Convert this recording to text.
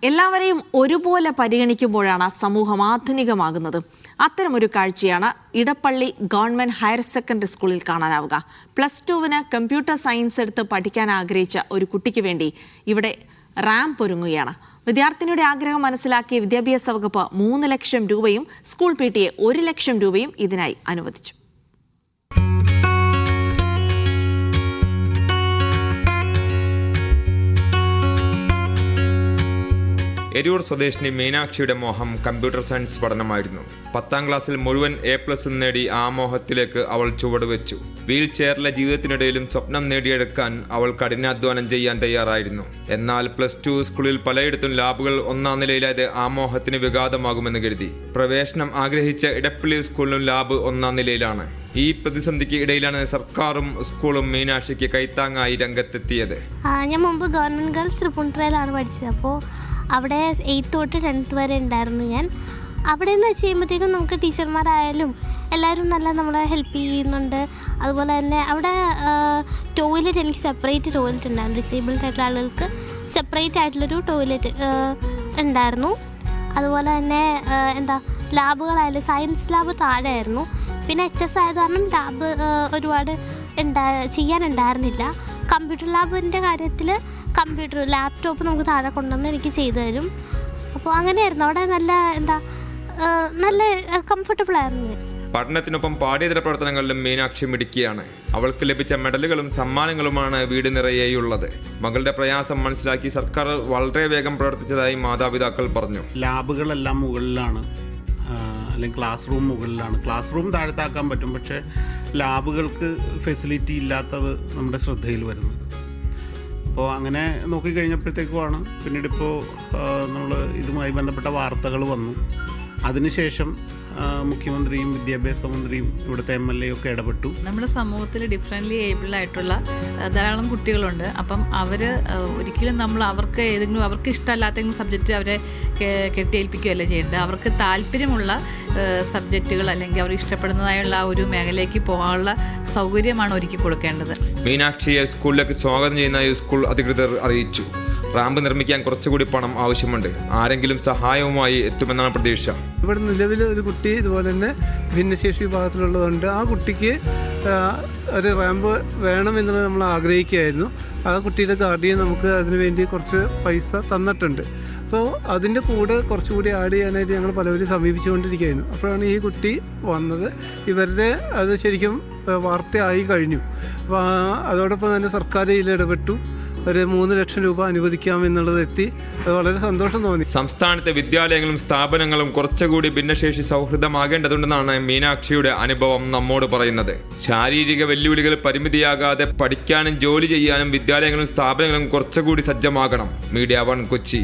എല്ലാവരെയും ഒരുപോലെ പരിഗണിക്കുമ്പോഴാണ് സമൂഹം ആധുനികമാകുന്നത്. അത്തരമൊരു കാഴ്ചയാണ് ഇടപ്പള്ളി ഗവൺമെന്റ് ഹയർ സെക്കൻഡറി സ്കൂളിൽ കാണാനാവുക. +2 കമ്പ്യൂട്ടർ സയൻസ് എടുത്ത് പഠിക്കാൻ ആഗ്രഹിച്ച ഒരു കുട്ടിക്ക് വേണ്ടി ഇവിടെ റാമ്പ് ഒരുങ്ങുകയാണ്. വിദ്യാർത്ഥിനിയുടെ ആഗ്രഹം മനസ്സിലാക്കിയ വിദ്യാഭ്യാസ വകുപ്പ് 3 ലക്ഷം രൂപയും സ്കൂൾ PTA 1 ലക്ഷം രൂപയും ഇതിനായി അനുവദിച്ചു. എരൂർ സ്വദേശിനി മീനാക്ഷിയുടെ മോഹം കമ്പ്യൂട്ടർ സയൻസ് പഠനമായിരുന്നു. 10ാം ക്ലാസ്സിൽ മുഴുവൻ A+ നേടി ആ മോഹത്തിലേക്ക് അവൾ ചുവടുവെച്ചു. വീൽ ചെയറിലെ ജീവിതത്തിനിടയിലും സ്വപ്നം നേടിയെടുക്കാൻ അവൾ കഠിനാധ്വാനം ചെയ്യാൻ തയ്യാറായിരുന്നു. എന്നാൽ +2 സ്കൂളിൽ പലയിടത്തും ലാബുകൾ 1ാം നിലയിലായത് ആ മോഹത്തിന് വിഘാതമാകുമെന്ന് കരുതി. പ്രവേശനം ആഗ്രഹിച്ച ഇടപ്പള്ളി സ്കൂളിലും ലാബ് 1ാം നിലയിലാണ്. ഈ പ്രതിസന്ധിക്ക് ഇടയിലാണ് സർക്കാരും സ്കൂളും മീനാക്ഷിക്ക് കൈത്താങ്ങായി രംഗത്തെത്തിയത്. ഞാൻ മുമ്പ് ഗവൺമെന്റ് ഗേൾസ് തൃപ്പൂണിത്തുറയിലാണ് പഠിച്ചത്. അപ്പോൾ അവിടെ 8th തൊട്ട് 10th വരെ ഉണ്ടായിരുന്നു ഞാൻ. അവിടെ എന്ന് വെച്ച് കഴിയുമ്പോഴത്തേക്കും നമുക്ക് ടീച്ചർമാരായാലും എല്ലാവരും നല്ല നമ്മളെ ഹെൽപ്പ് ചെയ്യുന്നുണ്ട്. അതുപോലെ തന്നെ അവിടെ ടോയ്ലറ്റ്, എനിക്ക് സെപ്പറേറ്റ് ടോയ്ലറ്റ് ഉണ്ടായിരുന്നു. ഡിസേബിൾഡ് ആയിട്ടുള്ള ആളുകൾക്ക് സെപ്പറേറ്റ് ആയിട്ടുള്ളൊരു ടോയ്ലറ്റ് ഉണ്ടായിരുന്നു. അതുപോലെ തന്നെ ലാബുകളായാലും സയൻസ് ലാബ് താഴെ ആയിരുന്നു. പിന്നെ HS ആയത് കാരണം ലാബ് ഒരുപാട് ചെയ്യാനുണ്ടായിരുന്നില്ല. കമ്പ്യൂട്ടർ ലാബിൻ്റെ കാര്യത്തിൽ ലാപ്ടോപ്പ് നമുക്ക് താഴെ കൊണ്ടുവന്ന് എനിക്ക് ചെയ്തു തരും. അപ്പോൾ അങ്ങനെയായിരുന്നു. അവിടെ നല്ല കംഫർട്ടബിൾ ആയിരുന്നു. പഠനത്തിനൊപ്പം പാഠ്യേതര പ്രവർത്തനങ്ങളിലും മീനാക്ഷി മിടുക്കിയാണ്. അവൾക്ക് ലഭിച്ച മെഡലുകളും സമ്മാനങ്ങളുമാണ് വീട് നിറയെയുള്ളത്. മകളുടെ പ്രയാസം മനസ്സിലാക്കി സർക്കാർ വളരെ വേഗം പ്രവർത്തിച്ചതായി മാതാപിതാക്കൾ പറഞ്ഞു. ലാബുകളെല്ലാം മുകളിലാണ്, അല്ലെങ്കിൽ ക്ലാസ് റൂം മുകളിലാണ്. ക്ലാസ് റൂം താഴത്താക്കാൻ പറ്റും, പക്ഷേ ലാബുകൾക്ക് ഫെസിലിറ്റി ഇല്ലാത്തത് നമ്മുടെ ശ്രദ്ധയിൽ വരുന്നത്. അപ്പോൾ അങ്ങനെ നോക്കിക്കഴിഞ്ഞപ്പോഴത്തേക്കുമാണ് പിന്നീട് ഇപ്പോൾ നമ്മൾ ഇതുമായി ബന്ധപ്പെട്ട വാർത്തകൾ വന്നു. അതിനുശേഷം മുഖ്യമന്ത്രിയും വിദ്യാഭ്യാസ മന്ത്രിയും ഇവിടുത്തെ MLA ഒക്കെ ഇടപെട്ടു. നമ്മുടെ സമൂഹത്തിൽ ഡിഫറൻ്റ്ലി ഏബിൾഡ് ആയിട്ടുള്ള ധാരാളം കുട്ടികളുണ്ട്. അപ്പം അവർ ഒരിക്കലും അവർക്ക് അവർക്ക് ഇഷ്ടമല്ലാത്ത സബ്ജക്റ്റ് അവരെ കെട്ടിയേൽപ്പിക്കുകയല്ല ചെയ്യേണ്ടത്. അവർക്ക് താല്പര്യമുള്ള സബ്ജക്റ്റുകൾ അല്ലെങ്കിൽ അവർ ഇഷ്ടപ്പെടുന്നതായുള്ള ഒരു മേഖലയിലേക്ക് പോകാനുള്ള സൗകര്യമാണ് ഒരുക്കി കൊടുക്കേണ്ടത്. മീനാക്ഷിയെ സ്കൂളിലേക്ക് സ്വാഗതം ചെയ്യുന്ന സ്കൂൾ അധികൃതർ അറിയിച്ചു. റാമ്പ് നിർമ്മിക്കാൻ കുറച്ചുകൂടി പണം ആവശ്യമുണ്ട്. ആരെങ്കിലും സഹായവുമായി എത്തുമെന്നാണ് പ്രതീക്ഷ. ഇവിടെ നിലവിൽ ഒരു കുട്ടി ഇതുപോലെ തന്നെ ഭിന്നശേഷി വിഭാഗത്തിലുള്ളതുകൊണ്ട് ആ കുട്ടിക്ക് ഒരു റാമ്പ് വേണമെന്നുള്ളത് നമ്മൾ ആഗ്രഹിക്കുകയായിരുന്നു. ആ കുട്ടിയുടെ ഗാർഡിയൻ നമുക്ക് അതിനുവേണ്ടി കുറച്ച് പൈസ തന്നിട്ടുണ്ട്. അപ്പോൾ അതിൻ്റെ കൂടെ കുറച്ചുകൂടി ആഡ് ചെയ്യാനായിട്ട് ഞങ്ങൾ പലവരും സമീപിച്ചുകൊണ്ടിരിക്കുകയായിരുന്നു. അപ്പോഴാണ് ഈ കുട്ടി വന്നത്. ഇവരുടെ അത് ശരിക്കും വാർത്തയായി കഴിഞ്ഞു. അപ്പോൾ അതോടൊപ്പം തന്നെ സർക്കാർ ഇതിൽ ഇടപെട്ടു. ഒരു 3 ലക്ഷം രൂപ അനുവദിക്കാമെന്നുള്ളത് എത്തി. അത് വളരെ സന്തോഷം തോന്നി. സംസ്ഥാനത്തെ വിദ്യാലയങ്ങളും സ്ഥാപനങ്ങളും കുറച്ചുകൂടി ഭിന്നശേഷി സൗഹൃദമാകേണ്ടതുണ്ടെന്നാണ് മീനാക്ഷിയുടെ അനുഭവം നമ്മോട് പറയുന്നത്. ശാരീരിക വെല്ലുവിളികൾ പരിമിതിയാകാതെ പഠിക്കാനും ജോലി ചെയ്യാനും വിദ്യാലയങ്ങളും സ്ഥാപനങ്ങളും കുറച്ചുകൂടി സജ്ജമാകണം. മീഡിയ 1 കൊച്ചി.